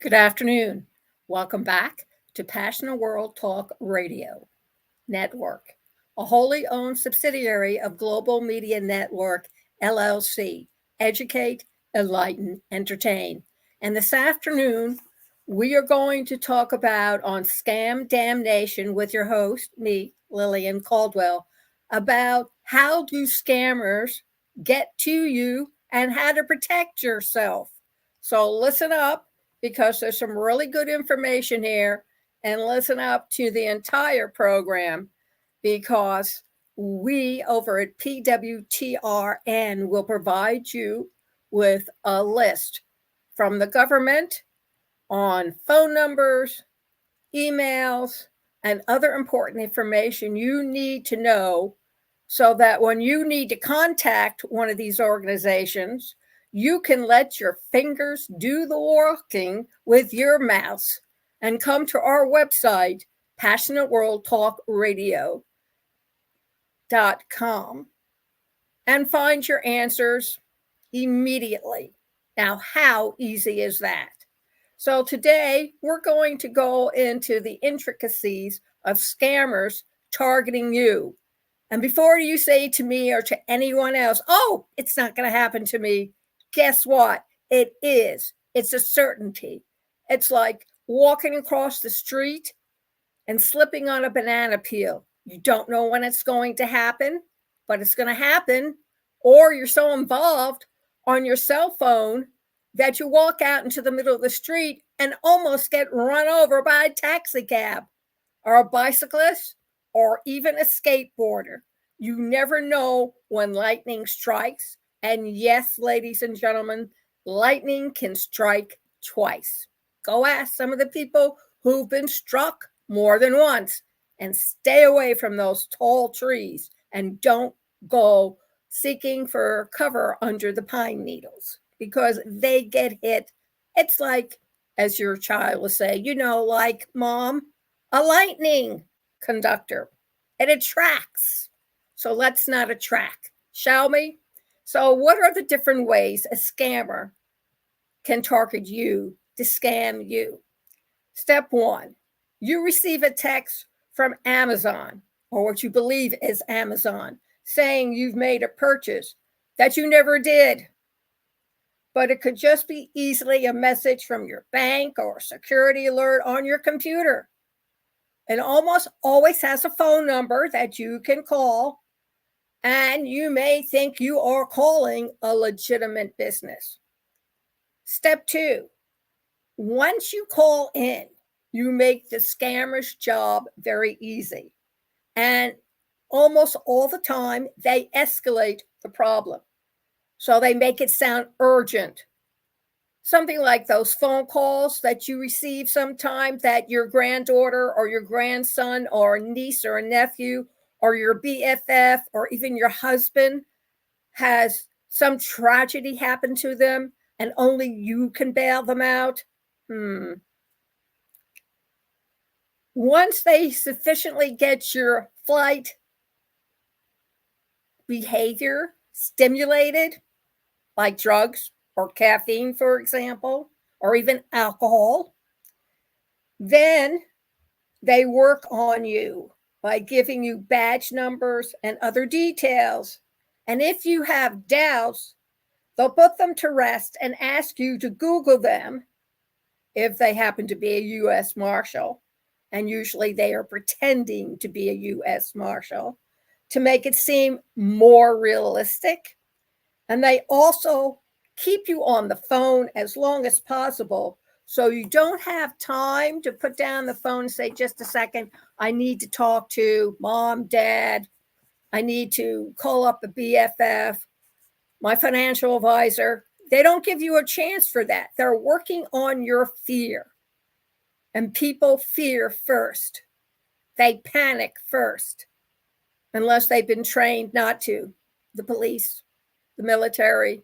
Good afternoon. Welcome back to Passionate World Talk Radio Network, a wholly owned subsidiary of Global Media Network, LLC. Educate, Enlighten, Entertain. And this afternoon, we are going to talk about on Scam Damnation with your host, me, Lillian Caldwell, about how do scammers get to you and how to protect yourself. So listen up because there's some really good information here, and listen up to the entire program because we over at PWTRN will provide you with a list from the government on phone numbers, emails, and other important information you need to know so that when you need to contact one of these organizations, you can let your fingers do the working with your mouse and come to our website, passionateworldtalkradio.com, and find your answers immediately. Now, how easy is that? So today we're going to go into the intricacies of scammers targeting you. And before you say to me or to anyone else, oh, it's not going to happen to me, guess what? It is. It's a certainty. It's like walking across the street and slipping on a banana peel. You don't know when it's going to happen, but it's going to happen. Or you're so involved on your cell phone that you walk out into the middle of the street and almost get run over by a taxi cab or a bicyclist or even a skateboarder. You never know when lightning strikes. And yes, ladies and gentlemen, lightning can strike twice. Go ask some of the people who've been struck more than once, and stay away from those tall trees and don't go seeking for cover under the pine needles because they get hit. It's like, as your child will say, like, Mom, a lightning conductor. It attracts. So let's not attract, shall we? So what are the different ways a scammer can target you to scam you? Step one, you receive a text from Amazon, or what you believe is Amazon, saying you've made a purchase that you never did. But it could just be easily a message from your bank or a security alert on your computer. It almost always has a phone number that you can call, and you may think you are calling a legitimate business. Step two, once you call in, you make the scammer's job very easy. And almost all the time, they escalate the problem. So they make it sound urgent. Something like those phone calls that you receive sometimes that your granddaughter or your grandson or a niece or a nephew or your BFF or even your husband has some tragedy happen to them and only you can bail them out. Once they sufficiently get your flight behavior stimulated, like drugs or caffeine, for example, or even alcohol, then they work on you by giving you badge numbers and other details. And if you have doubts, they'll put them to rest and ask you to Google them if they happen to be a U.S. Marshal. And usually they are pretending to be a U.S. Marshal to make it seem more realistic. And they also keep you on the phone as long as possible so you don't have time to put down the phone and say, just a second, I need to talk to Mom, Dad. I need to call up the BFF, my financial advisor. They don't give you a chance for that. They're working on your fear. And people fear first. They panic first, unless they've been trained not to. The police, the military,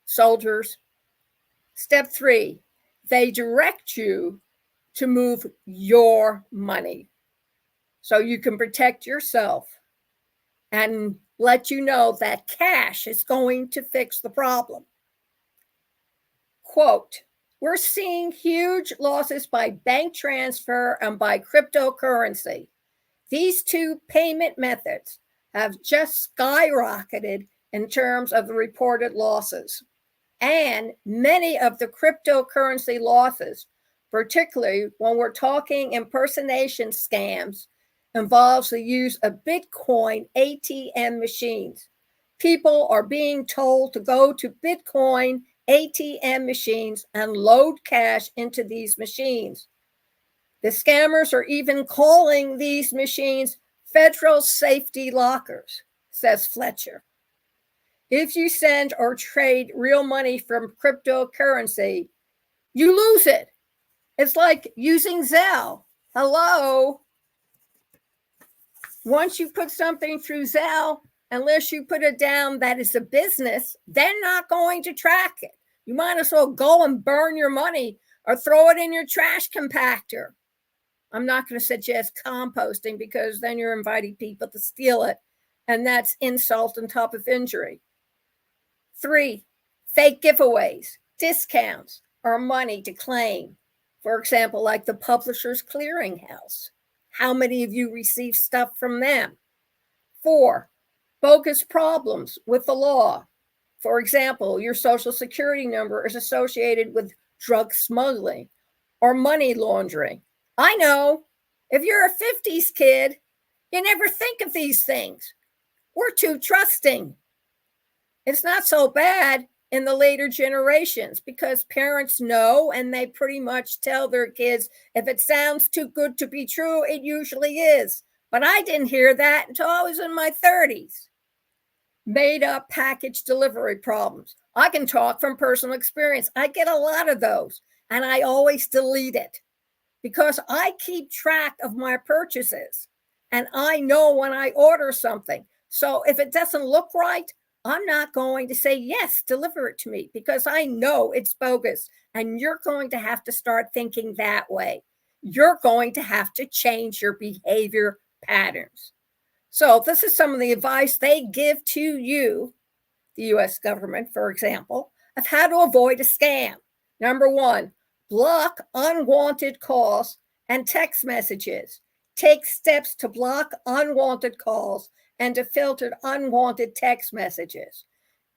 soldiers. Step three, they direct you to move your money so you can protect yourself and let you know that cash is going to fix the problem. Quote, We're seeing huge losses by bank transfer and by cryptocurrency. These two payment methods have just skyrocketed in terms of the reported losses. And many of the cryptocurrency losses, particularly when we're talking impersonation scams, involves the use of Bitcoin ATM machines. People are being told to go to Bitcoin ATM machines and load cash into these machines. The scammers are even calling these machines federal safety lockers, says Fletcher. If you send or trade real money from cryptocurrency, you lose it. It's like using Zelle. Hello? Once you put something through Zelle, unless you put it down that it's a business, they're not going to track it. You might as well go and burn your money or throw it in your trash compactor. I'm not going to suggest composting because then you're inviting people to steal it, and that's insult on top of injury. 3, fake giveaways, discounts, or money to claim. For example, like the Publishers Clearinghouse. How many of you receive stuff from them? 4, bogus problems with the law. For example, your social security number is associated with drug smuggling or money laundering. I know, if you're a 50s kid, you never think of these things. We're too trusting. It's not so bad in the later generations because parents know and they pretty much tell their kids, if it sounds too good to be true, it usually is. But I didn't hear that until I was in my 30s. Made up package delivery problems. I can talk from personal experience. I get a lot of those, and I always delete it because I keep track of my purchases and I know when I order something. So if it doesn't look right, I'm not going to say, yes, deliver it to me, because I know it's bogus. And you're going to have to start thinking that way. You're going to have to change your behavior patterns. So this is some of the advice they give to you, the US government, for example, of how to avoid a scam. Number 1, block unwanted calls and text messages. Take steps to block unwanted calls and to filter unwanted text messages.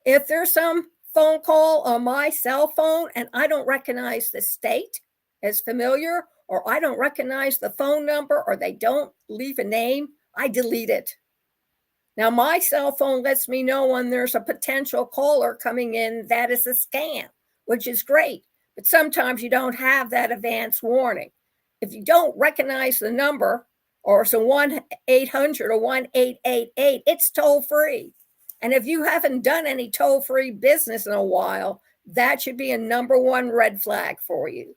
If there's some phone call on my cell phone and I don't recognize the state as familiar, or I don't recognize the phone number, or they don't leave a name, I delete it. Now, my cell phone lets me know when there's a potential caller coming in that is a scam, which is great. But sometimes you don't have that advance warning. If you don't recognize the number, or it's a 1-800 or 1-888, it's toll free. And if you haven't done any toll free business in a while, that should be a number 1 red flag for you.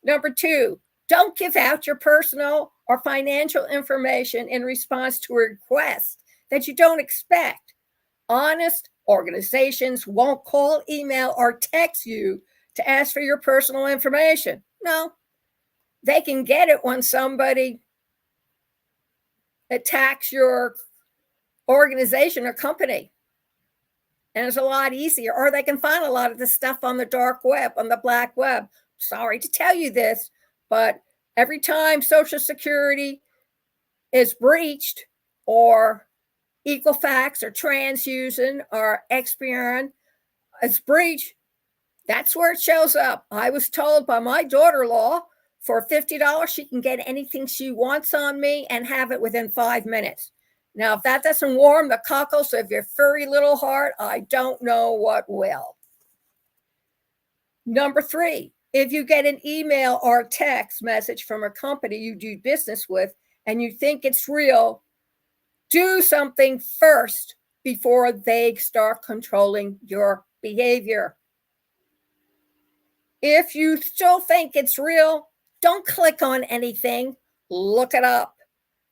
Number 2, don't give out your personal or financial information in response to a request that you don't expect. Honest organizations won't call, email, or text you to ask for your personal information. No, they can get it when somebody attacks your organization or company. And it's a lot easier. Or they can find a lot of this stuff on the dark web, on the black web. Sorry to tell you this, but every time Social Security is breached, or Equifax or TransUnion or Experian is breached, that's where it shows up. I was told by my daughter-in-law, for $50, she can get anything she wants on me and have it within 5 minutes. Now, if that doesn't warm the cockles of your furry little heart, I don't know what will. Number 3, if you get an email or text message from a company you do business with and you think it's real, do something first before they start controlling your behavior. If you still think it's real, don't click on anything. Look it up.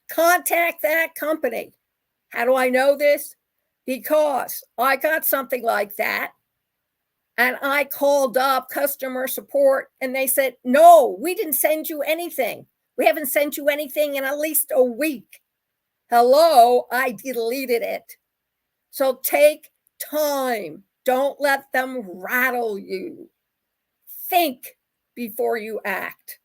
Contact that company. How do I know this? Because I got something like that, and I called up customer support, and they said, no, we didn't send you anything. We haven't sent you anything in at least a week. Hello, I deleted it. So take time. Don't let them rattle you. Think before you act.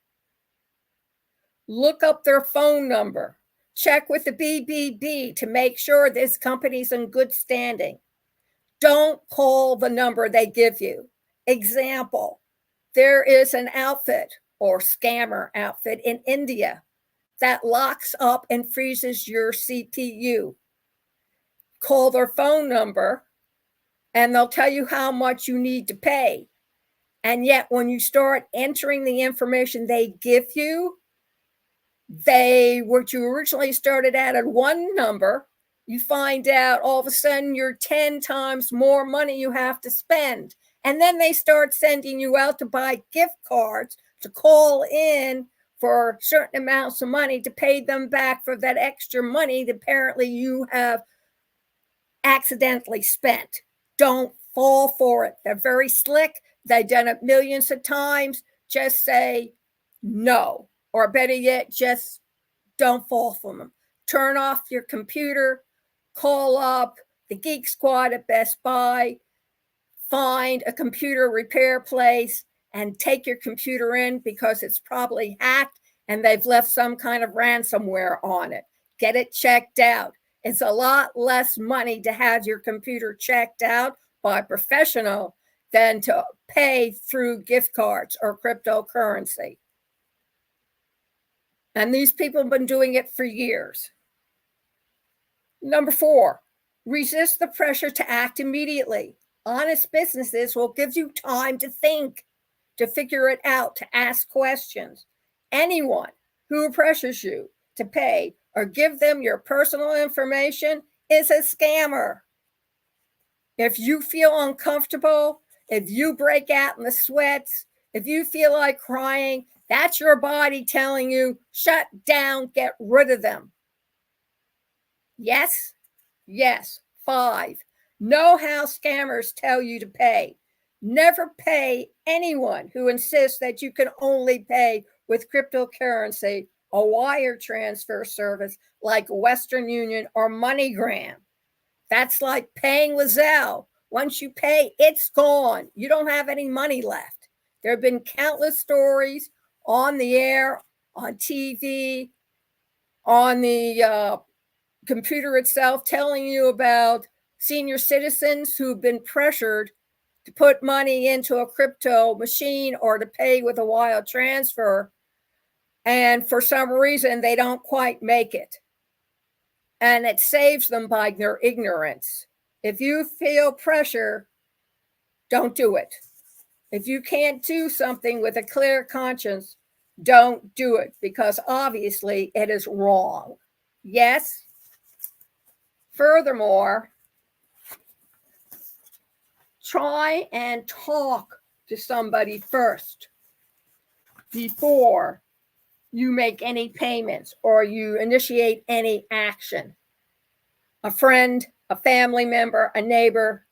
Look up their phone number. Check with the BBB to make sure this company's in good standing. Don't call the number they give you. Example, there is an outfit or scammer outfit in India that locks up and freezes your CPU. Call their phone number and they'll tell you how much you need to pay. And yet, when you start entering the information they give you, what you originally started at one number, you find out all of a sudden you're 10 times more money you have to spend. And then they start sending you out to buy gift cards to call in for certain amounts of money to pay them back for that extra money that apparently you have accidentally spent. Don't fall for it. They're very slick. They've done it millions of times. Just say no. Or better yet, just don't fall for them. Turn off your computer, call up the Geek Squad at Best Buy, find a computer repair place, and take your computer in because it's probably hacked and they've left some kind of ransomware on it. Get it checked out. It's a lot less money to have your computer checked out by a professional than to pay through gift cards or cryptocurrency. And these people have been doing it for years. Number 4, resist the pressure to act immediately. Honest businesses will give you time to think, to figure it out, to ask questions. Anyone who pressures you to pay or give them your personal information is a scammer. If you feel uncomfortable, if you break out in the sweats, if you feel like crying, that's your body telling you, shut down, get rid of them. Yes? Yes. 5, know how scammers tell you to pay. Never pay anyone who insists that you can only pay with cryptocurrency, a wire transfer service like Western Union or MoneyGram. That's like paying with Zelle. Once you pay, it's gone. You don't have any money left. There have been countless stories on the air, on TV, on the computer itself, telling you about senior citizens who've been pressured to put money into a crypto machine or to pay with a wire transfer. And for some reason, they don't quite make it. And it saves them by their ignorance. If you feel pressure, don't do it. If you can't do something with a clear conscience, don't do it because obviously it is wrong. Yes? Furthermore, try and talk to somebody first before you make any payments or you initiate any action. A friend, a family member, a neighbor,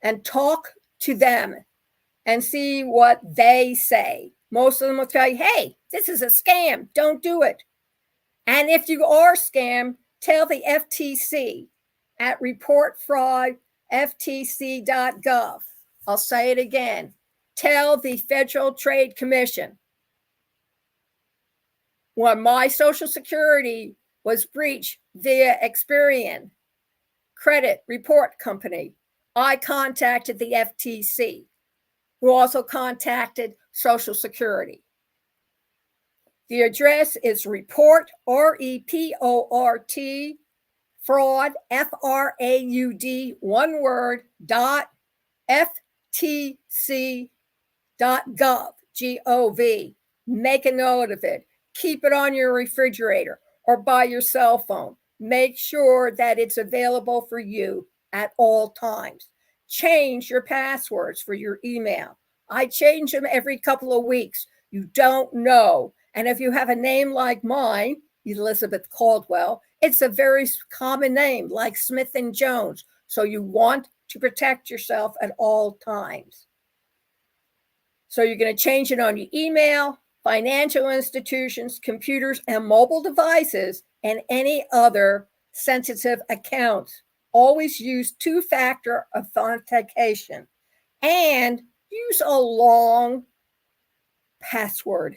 and talk to them and see what they say. Most of them will tell you, hey, this is a scam. Don't do it. And if you are scammed, tell the FTC at reportfraudftc.gov. I'll say it again. Tell the Federal Trade Commission. When my Social Security was breached via Experian Credit Report Company, I contacted the FTC, who also contacted Social Security. The address is report, REPORT, fraud, FRAUD, one word, .ftc.gov, G-O-V. Make a note of it. Keep it on your refrigerator or by your cell phone. Make sure that it's available for you at all times. Change your passwords for your email. I change them every couple of weeks. You don't know. And if you have a name like mine, Elizabeth Caldwell, it's a very common name like Smith and Jones. So you want to protect yourself at all times. So you're going to change it on your email, financial institutions, computers, and mobile devices, and any other sensitive accounts. Always use two-factor authentication and use a long password.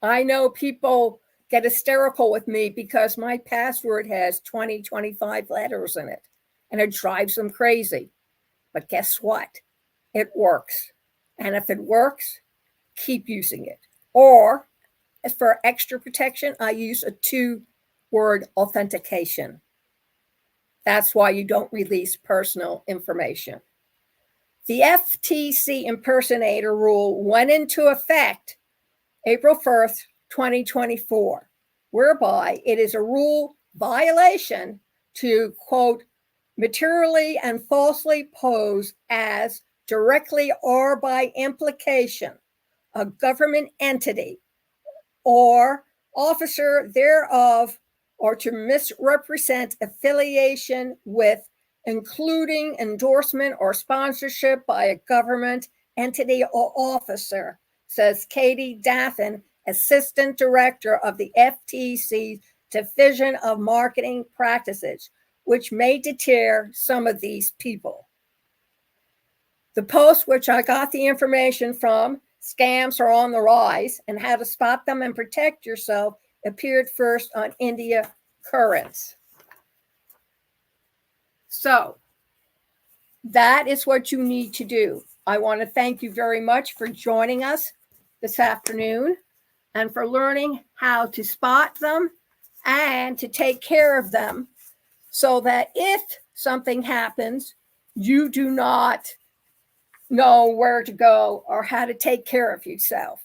I know people get hysterical with me because my password has 20, 25 letters in it, and it drives them crazy. But guess what? It works. And if it works, keep using it. Or, as for extra protection, I use a 2-word authentication. That's why you don't release personal information. The FTC impersonator rule went into effect April 1st, 2024, whereby it is a rule violation to, quote, materially and falsely pose as directly or by implication a government entity or officer thereof, or to misrepresent affiliation with, including endorsement or sponsorship by a government entity or officer, says Katie Daffin, Assistant Director of the FTC's Division of Marketing Practices, which may deter some of these people. The post, which I got the information from, Scams Are on the Rise and How to Spot Them and Protect Yourself, appeared first on India Currents. So that is what you need to do. I want to thank you very much for joining us this afternoon and for learning how to spot them and to take care of them so that if something happens, you do not know where to go or how to take care of yourself.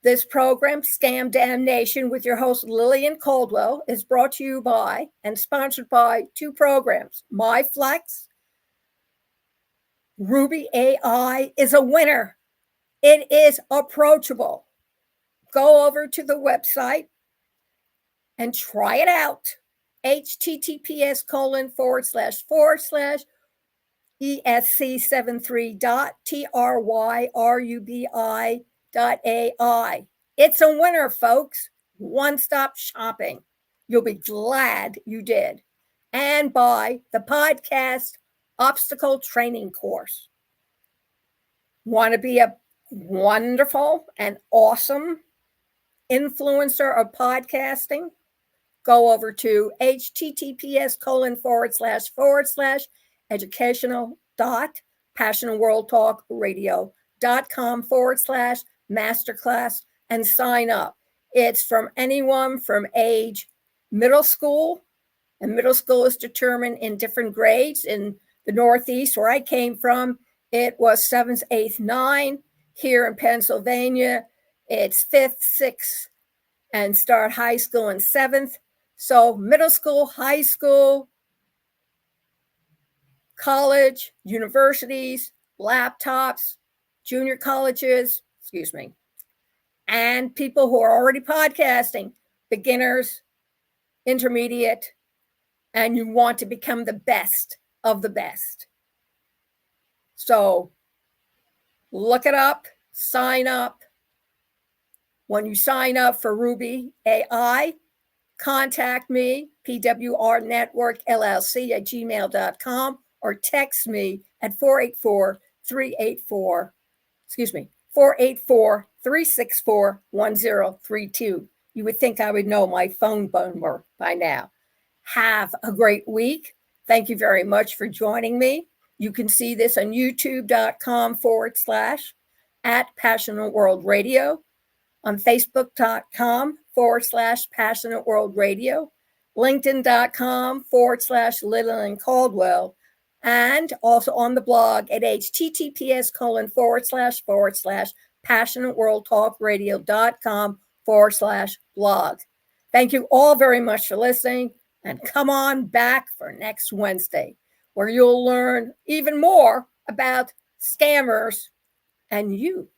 This program, Scam Damnation, with your host Lillian Caldwell, is brought to you by and sponsored by 2 programs. MyFlex, Ruby AI is a winner. It is approachable. Go over to the website and try it out. https://esc73.tryrubi.ai. It's a winner, folks. One-stop shopping. You'll be glad you did. And by the podcast Obstacle Training Course. Want to be a wonderful and awesome influencer of podcasting? Go over to https://educational.passionworldtalkradio.com/masterclass and sign up. It's from anyone from age middle school, and middle school is determined in different grades. In the Northeast, where I came from, it was 7th, 8th, 9th. Here in Pennsylvania, it's 5th, 6th, and start high school in 7th. So middle school, high school, college, universities, laptops, junior colleges, and people who are already podcasting, beginners, intermediate, and you want to become the best of the best. So look it up, sign up. When you sign up for Ruby AI, contact me, pwrnetworkllc@gmail.com, or text me at 484-364-1032. You would think I would know my phone number by now. Have a great week. Thank you very much for joining me. You can see this on youtube.com/@Passionate World Radio, on facebook.com/Passionate World Radio, linkedin.com/Lillian Caldwell, and also on the blog at https://passionateworldtalkradio.com/blog. Thank you all very much for listening, and come on back for next Wednesday, where you'll learn even more about scammers and you.